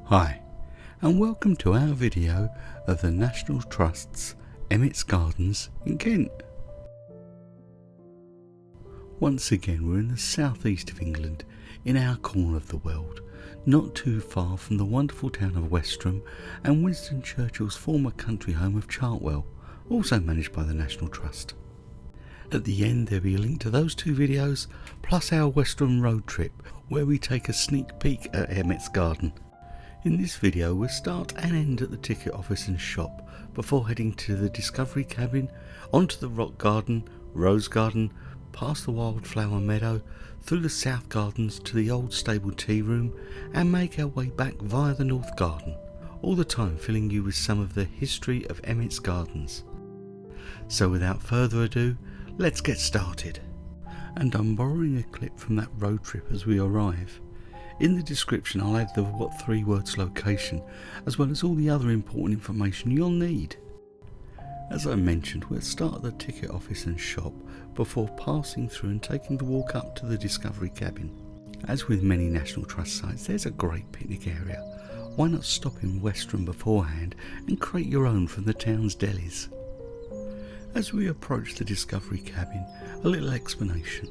Hi, and welcome to our video of the National Trust's Emmetts Gardens in Kent. Once again we're in the southeast of England, in our corner of the world, not too far from the wonderful town of Westerham and Winston Churchill's former country home of Chartwell, also managed by the National Trust. At the end there'll be a link to those two videos, plus our Westerham road trip, where we take a sneak peek at Emmetts Garden. In this video we'll start and end at the ticket office and shop, before heading to the Discovery Cabin, onto the Rock Garden, Rose Garden, past the Wildflower Meadow, through the South Gardens to the Old Stables Tearoom, and make our way back via the North Garden, all the time filling you with some of the history of Emmetts Gardens. So without further ado, let's get started. And I'm borrowing a clip from that road trip as we arrive. In the description I'll add the what 3 words location, as well as all the other important information you'll need. As I mentioned, we'll start at the ticket office and shop before passing through and taking the walk up to the Discovery Cabin. As with many National Trust sites, there's a great picnic area. Why not stop in Westerham beforehand and create your own from the town's delis? As we approach the Discovery Cabin, a little explanation.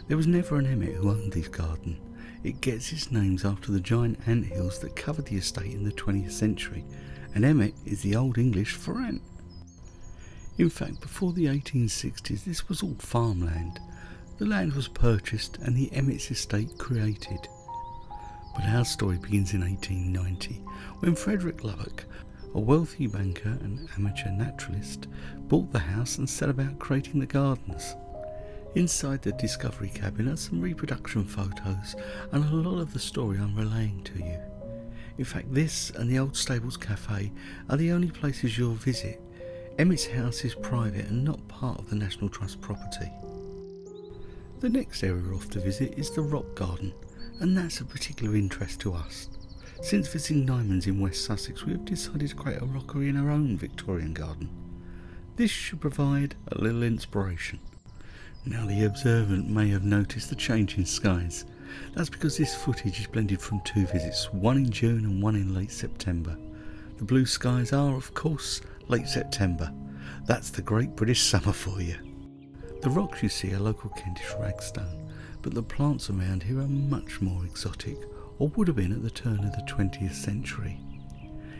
There was never an Emmet who owned this garden. It gets its names after the giant ant hills that covered the estate in the 20th century, and Emmet is the Old English for ant. In fact, before the 1860s this was all farmland. The land was purchased and the Emmetts estate created. But our story begins in 1890, when Frederick Lubbock, a wealthy banker and amateur naturalist, bought the house and set about creating the gardens. Inside the Discovery Cabin are some reproduction photos and a lot of the story I'm relaying to you. In fact, this and the Old Stables Cafe are the only places you'll visit. Emmett's house is private and not part of the National Trust property. The next area off to visit is the Rock Garden, and that's of particular interest to us. Since visiting Nyman's in West Sussex, we have decided to create a rockery in our own Victorian garden. This should provide a little inspiration. Now the observant may have noticed the change in skies. That's because this footage is blended from 2 visits, one in June and one in late September. The blue skies are, of course, late September. That's the Great British Summer for you. The rocks you see are local Kentish ragstone, but the plants around here are much more exotic, or would have been at the turn of the 20th century.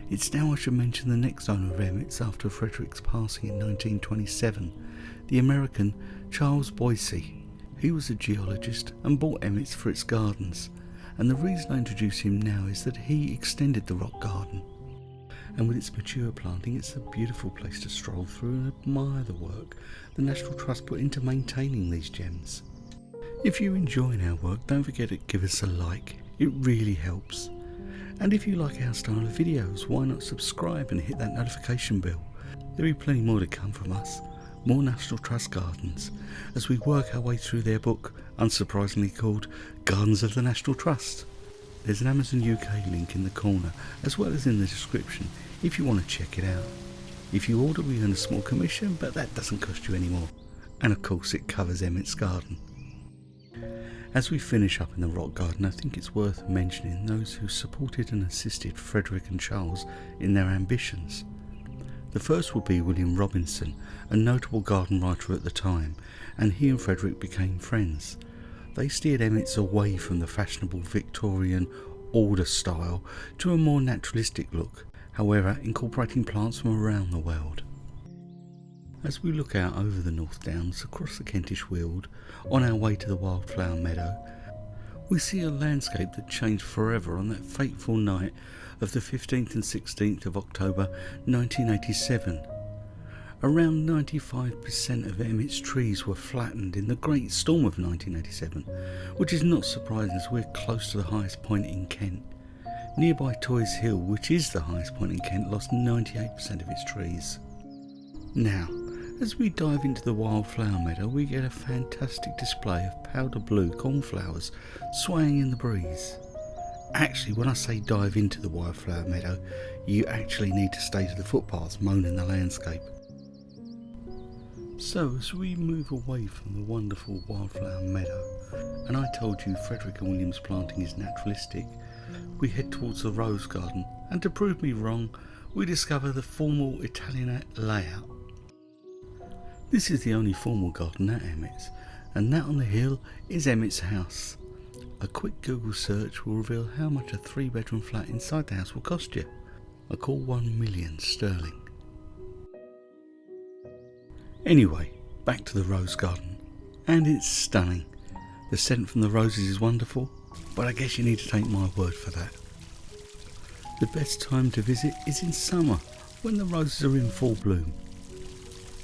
It's now I should mention the next owner of Emmets after Frederick's passing in 1927, the American Charles Boise. He was a geologist and bought Emmets for its gardens, and the reason I introduce him now is that he extended the Rock Garden. And with its mature planting, it's a beautiful place to stroll through and admire the work the National Trust put into maintaining these gems. If you're enjoying our work, don't forget to give us a like, it really helps. And if you like our style of videos, why not subscribe and hit that notification bell? There'll be plenty more to come from us, more National Trust gardens, as we work our way through their book, unsurprisingly called Gardens of the National Trust. There's an Amazon UK link in the corner, as well as in the description, if you want to check it out. If you order, we earn a small commission, but that doesn't cost you any more. And of course it covers Emmetts Garden. As we finish up in the Rock Garden, I think it's worth mentioning those who supported and assisted Frederick and Charles in their ambitions. The first will be William Robinson, a notable garden writer at the time, and he and Frederick became friends. They steered Emmets away from the fashionable Victorian order style to a more naturalistic look, however incorporating plants from around the world. As we look out over the North Downs across the Kentish Weald, on our way to the Wildflower Meadow, we see a landscape that changed forever on that fateful night of the 15th and 16th of October 1987. Around 95% of Emmet's trees were flattened in the Great Storm of 1987, which is not surprising as we're close to the highest point in Kent. Nearby Toys Hill, which is the highest point in Kent, lost 98% of its trees. Now, as we dive into the Wildflower Meadow, we get a fantastic display of powder blue cornflowers swaying in the breeze. Actually, when I say dive into the Wildflower Meadow, you actually need to stay to the footpaths mown in the landscape. So as we move away from the wonderful Wildflower Meadow, and I told you Frederick and William's planting is naturalistic, we head towards the rose garden, and to prove me wrong, we discover the formal Italianate layout. This is the only formal garden at Emmets, and that on the hill is Emmett's house. A quick Google search will reveal how much a 3-bedroom flat inside the house will cost you. I call 1 million sterling. Anyway, back to the rose garden, and it's stunning. The scent from the roses is wonderful, but I guess you need to take my word for that. The best time to visit is in summer, when the roses are in full bloom.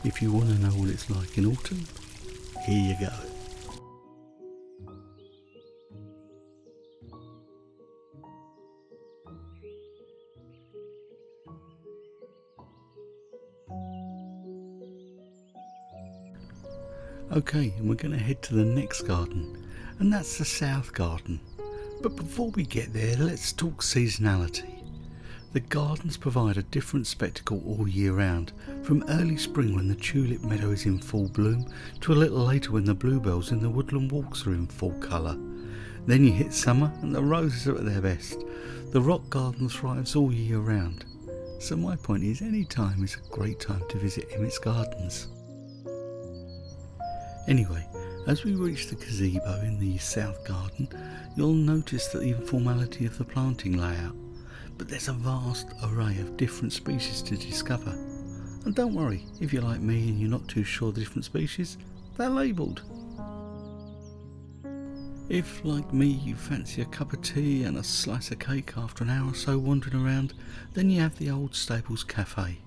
If you want to know what it's like in autumn, here you go. Okay, and we're going to head to the next garden, and that's the south garden. But before we get there, let's talk seasonality. The gardens provide a different spectacle all year round, from early spring when the tulip meadow is in full bloom, to a little later when the bluebells in the woodland walks are in full colour. Then you hit summer and the roses are at their best. The rock garden thrives all year round. So my point is, any time is a great time to visit Emmetts Gardens. Anyway, as we reach the gazebo in the south garden, you'll notice the informality of the planting layout, but there's a vast array of different species to discover. And don't worry, if you're like me and you're not too sure of the different species, they're labelled. If, like me, you fancy a cup of tea and a slice of cake after an hour or so wandering around, then you have the Old Stables Cafe.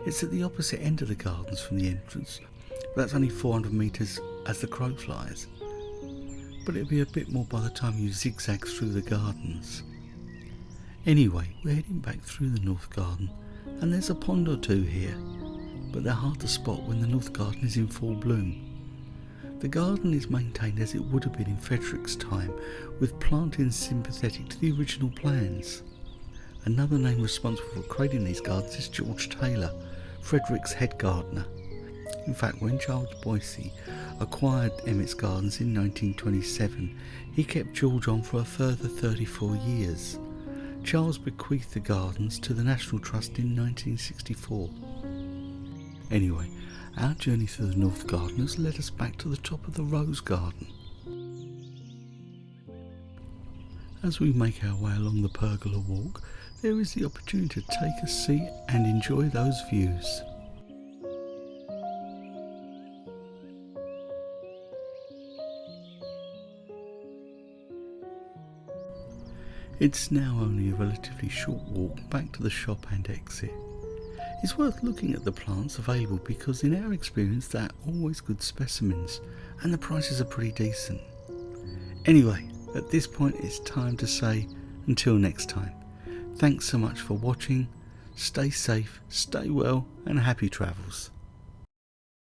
It's at the opposite end of the gardens from the entrance. That's only 400 metres as the crow flies, but it'll be a bit more by the time you zigzag through the gardens. Anyway, we're heading back through the north garden, and there's a pond or two here, but they're hard to spot when the north garden is in full bloom. The garden is maintained as it would have been in Frederick's time, with plantings sympathetic to the original plans. Another name responsible for creating these gardens is George Taylor, Frederick's head gardener. In fact, when Charles Boissy acquired Emmetts Gardens in 1927, he kept George on for a further 34 years. Charles bequeathed the gardens to the National Trust in 1964. Anyway, our journey through the North Garden has led us back to the top of the Rose Garden. As we make our way along the Pergola Walk, there is the opportunity to take a seat and enjoy those views. It's now only a relatively short walk back to the shop and exit. It's worth looking at the plants available because in our experience they're always good specimens and the prices are pretty decent. Anyway, at this point it's time to say until next time. Thanks so much for watching, stay safe, stay well and happy travels.